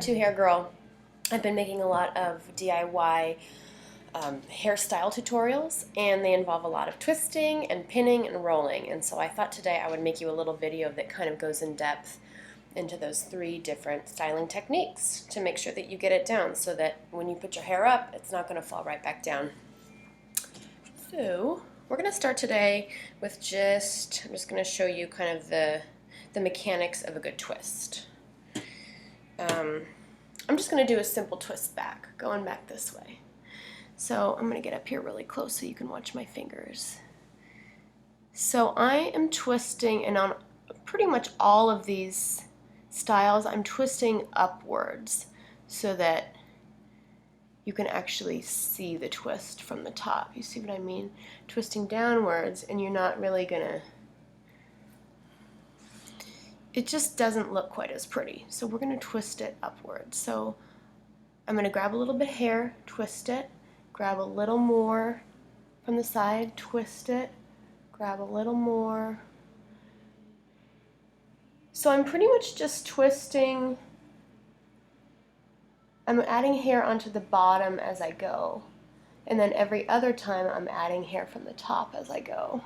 How-To Hair Girl. I've been making a lot of DIY hairstyle tutorials, and they involve a lot of twisting and pinning and rolling. And so I thought today I would make you a little video that kind of goes in depth into those 3 different styling techniques to make sure that you get it down so that when you put your hair up, it's not going to fall right back down. So we're going to start today with I'm just going to show you kind of the mechanics of a good twist. I'm just going to do a simple twist back, going back this way. So I'm going to get up here really close so you can watch my fingers. So I am twisting, and on pretty much all of these styles, I'm twisting upwards so that you can actually see the twist from the top. You see what I mean? Twisting downwards, and you're not really gonna, it just doesn't look quite as pretty. So we're gonna twist it upwards. So I'm gonna grab a little bit of hair, twist it, grab a little more from the side, twist it, grab a little more. So I'm pretty much just twisting. I'm adding hair onto the bottom as I go, and then every other time I'm adding hair from the top as I go.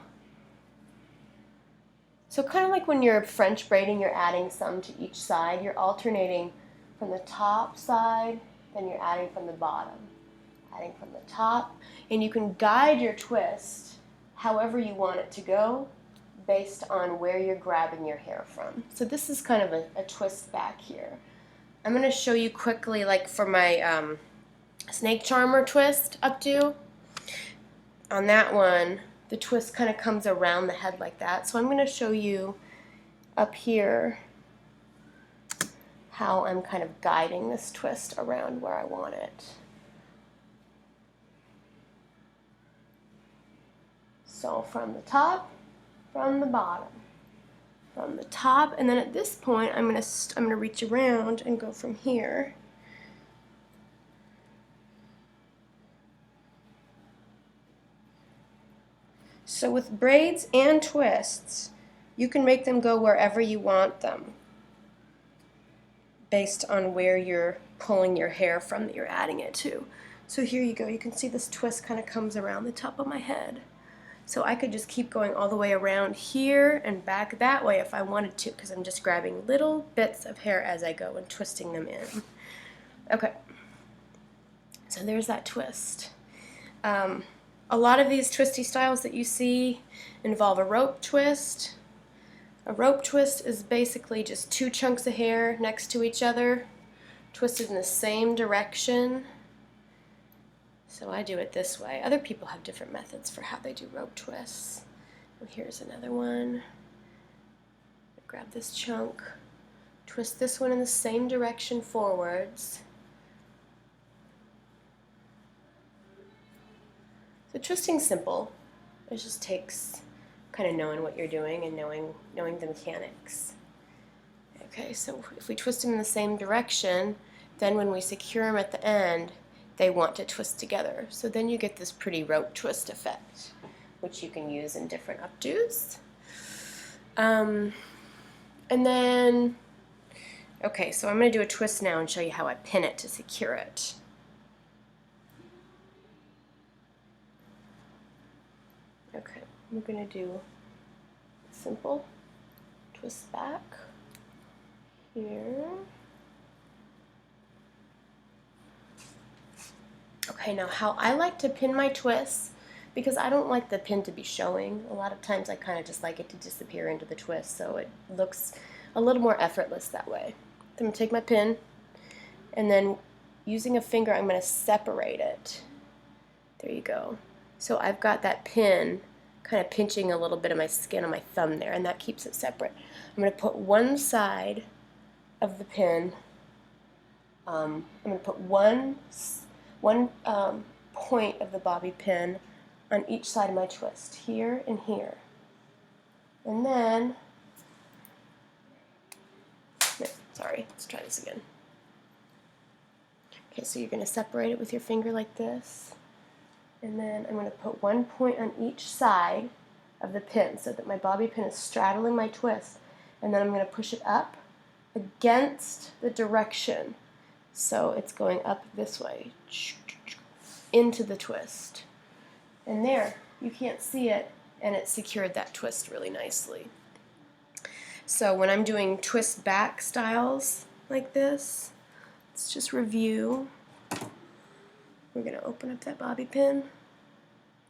So kind of like when you're French braiding, you're adding some to each side. You're alternating from the top side, then you're adding from the bottom, adding from the top, and you can guide your twist however you want it to go based on where you're grabbing your hair from. So this is kind of a twist back here. I'm going to show you quickly, like for my snake charmer twist updo. On that one, the twist kind of comes around the head like that. So I'm going to show you up here how I'm kind of guiding this twist around where I want it. So from the top, from the bottom, from the top, and then at this point I'm gonna reach around and go from here. So with braids and twists, you can make them go wherever you want them based on where you're pulling your hair from that you're adding it to. So here you go, you can see this twist kind of comes around the top of my head. So I could just keep going all the way around here and back that way if I wanted to, because I'm just grabbing little bits of hair as I go and twisting them in. Okay, so there's that twist. A lot of these twisty styles that you see involve a rope twist. A rope twist is basically just 2 chunks of hair next to each other, twisted in the same direction. So I do it this way. Other people have different methods for how they do rope twists. And here's another one. Grab this chunk, twist this one in the same direction forwards. So twisting's simple. It just takes kind of knowing what you're doing and knowing the mechanics. Okay, so if we twist them in the same direction, then when we secure them at the end, they want to twist together. So then you get this pretty rope twist effect, which you can use in different updos. And then, okay, so I'm going to do a twist now and show you how I pin it to secure it. Okay, I'm going to do a simple twist back here. Okay, now how I like to pin my twists, because I don't like the pin to be showing. A lot of times I kind of just like it to disappear into the twist, so it looks a little more effortless that way. So I'm going to take my pin, and then using a finger I'm going to separate it. There you go. So I've got that pin kind of pinching a little bit of my skin on my thumb there, and that keeps it separate. I'm going to put one side of the pin, I'm going to put one point of the bobby pin on each side of my twist, here and here. And then, sorry, let's try this again. Okay, so you're going to separate it with your finger like this, and then I'm going to put one point on each side of the pin so that my bobby pin is straddling my twist, and then I'm going to push it up against the direction So it's going up this way into the twist. And there, you can't see it, and it secured that twist really nicely. So when I'm doing twist back styles like this, let's just review. We're going to open up that bobby pin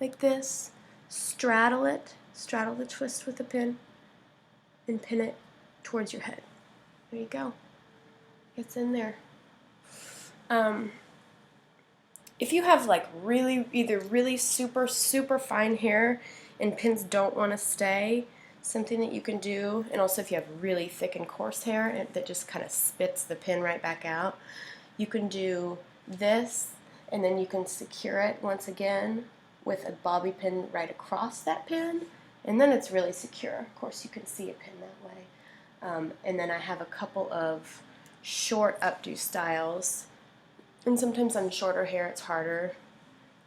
like this, straddle it, straddle the twist with the pin, and pin it towards your head. There you go. It's in there. If you have like either really super fine hair and pins don't want to stay, something that you can do, and also if you have really thick and coarse hair that just kind of spits the pin right back out, you can do this, and then you can secure it once again with a bobby pin right across that pin, and then it's really secure. Of course, you can see a pin that way. And then I have a couple of short updo styles, and sometimes on shorter hair it's harder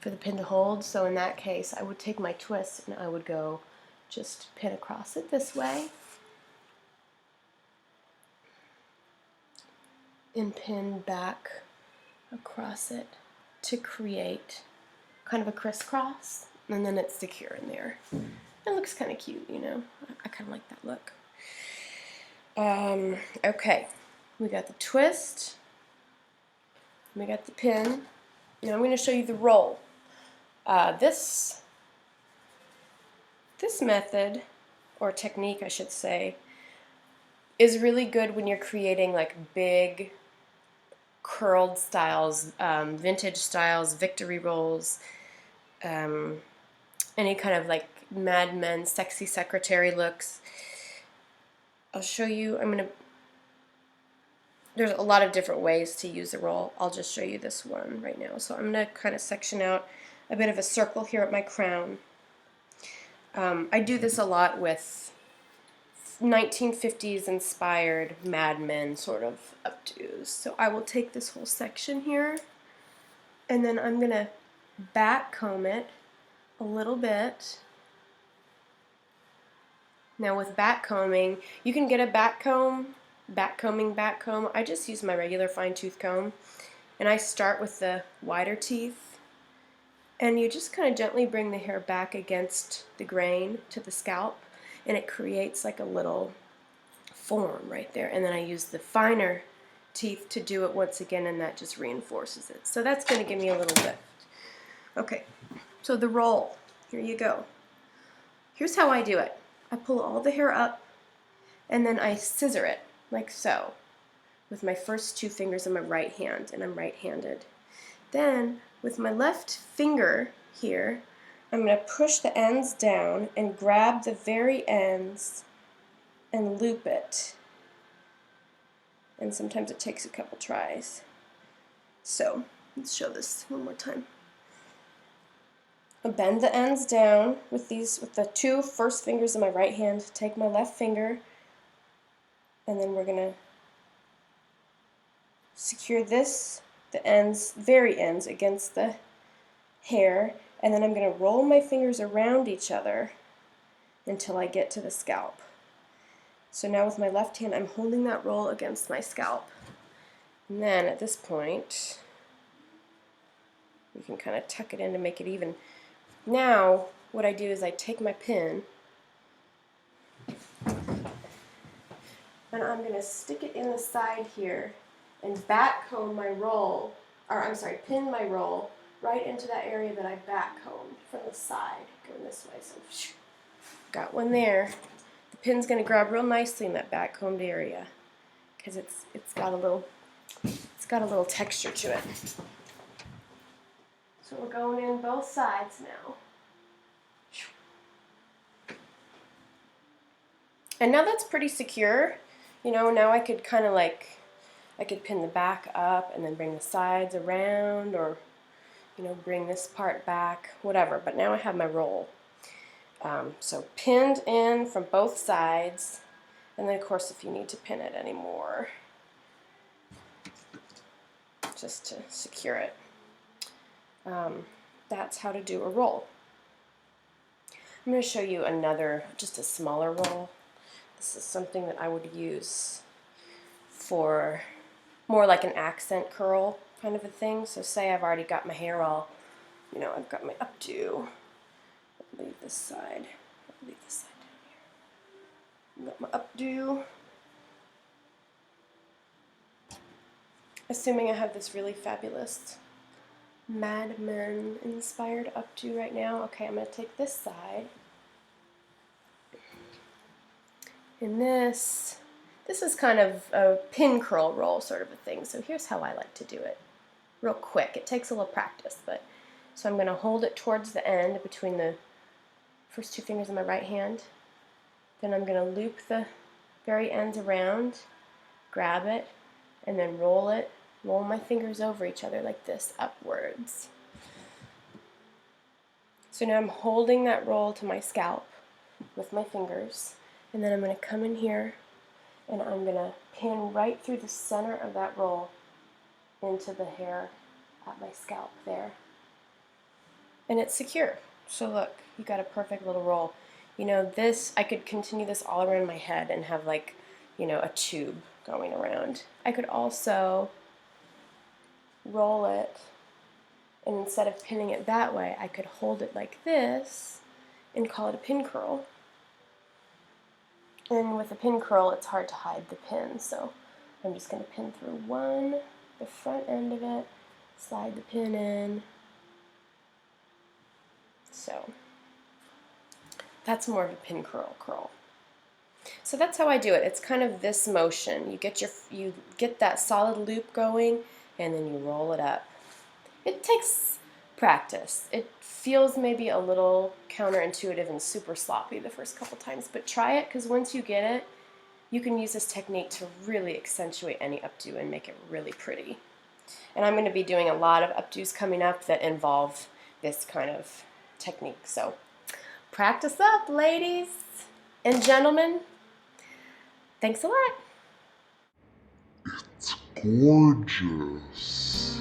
for the pin to hold, so in that case I would take my twist and I would go just pin across it this way and pin back across it to create kind of a crisscross, and then it's secure in there. It looks kind of cute, you know. I kind of like that look. Okay, we got the twist, we got the pin. Now I'm going to show you the roll. This method, or technique I should say, is really good when you're creating like big curled styles, vintage styles, victory rolls, any kind of like Mad Men, sexy secretary looks. I'll show you, there's a lot of different ways to use the roll. I'll just show you this one right now. So I'm going to kind of section out a bit of a circle here at my crown. I do this a lot with 1950s inspired Mad Men sort of updos. So I will take this whole section here, and then I'm going to back comb it a little bit. Now with back combing, you can get a back comb. I just use my regular fine tooth comb, and I start with the wider teeth, and you just kind of gently bring the hair back against the grain to the scalp, and it creates like a little form right there, and then I use the finer teeth to do it once again, and that just reinforces it. So that's going to give me a little lift. Okay, so the roll, here you go. Here's how I do it. I pull all the hair up, and then I scissor it like so with my first two fingers in my right hand, and I'm right-handed. Then with my left finger here, I'm going to push the ends down and grab the very ends and loop it. And sometimes it takes a couple tries. So let's show this one more time. I'll bend the ends down with the two first fingers in my right hand, take my left finger, and then we're going to secure the very ends against the hair, and then I'm going to roll my fingers around each other until I get to the scalp. So now with my left hand, I'm holding that roll against my scalp. And then at this point, you can kind of tuck it in to make it even. Now, what I do is I take my pin, and I'm going to stick it in the side here and back comb my roll, pin my roll right into that area that I back combed from the side, going this way. So, got one there. The pin's going to grab real nicely in that back combed area because it's got a little texture to it. So we're going in both sides now. And now that's pretty secure. You know, now I could kind of like, I could pin the back up and then bring the sides around, or, you know, bring this part back, whatever. But now I have my roll. So pinned in from both sides, and then of course if you need to pin it anymore, just to secure it. That's how to do a roll. I'm going to show you another, just a smaller roll. This is something that I would use for more like an accent curl kind of a thing. So say I've already got my hair all, you know, I've got my updo. Leave this side. Leave this side down here. I've got my updo. Assuming I have this really fabulous Mad Men inspired updo right now. Okay, I'm going to take this side. And this is kind of a pin curl roll sort of a thing. So here's how I like to do it. Real quick. It takes a little practice, but so I'm going to hold it towards the end between the first two fingers of my right hand. Then I'm going to loop the very ends around, grab it, and then roll it. Roll my fingers over each other like this, upwards. So now I'm holding that roll to my scalp with my fingers, and then I'm going to come in here and I'm going to pin right through the center of that roll into the hair at my scalp there. And it's secure. So look, you got a perfect little roll. You know, this, I could continue this all around my head and have like, you know, a tube going around. I could also roll it, and instead of pinning it that way, I could hold it like this and call it a pin curl. And with a pin curl, it's hard to hide the pin, so I'm just going to pin through the front end of it, slide the pin in. So that's more of a pin curl. So that's how I do it. It's kind of this motion. You get that solid loop going, and then you roll it up. It takes practice. It feels maybe a little counterintuitive and super sloppy the first couple times, but try it, because once you get it, you can use this technique to really accentuate any updo and make it really pretty. And I'm going to be doing a lot of updos coming up that involve this kind of technique. So practice up, ladies and gentlemen. Thanks a lot. It's gorgeous.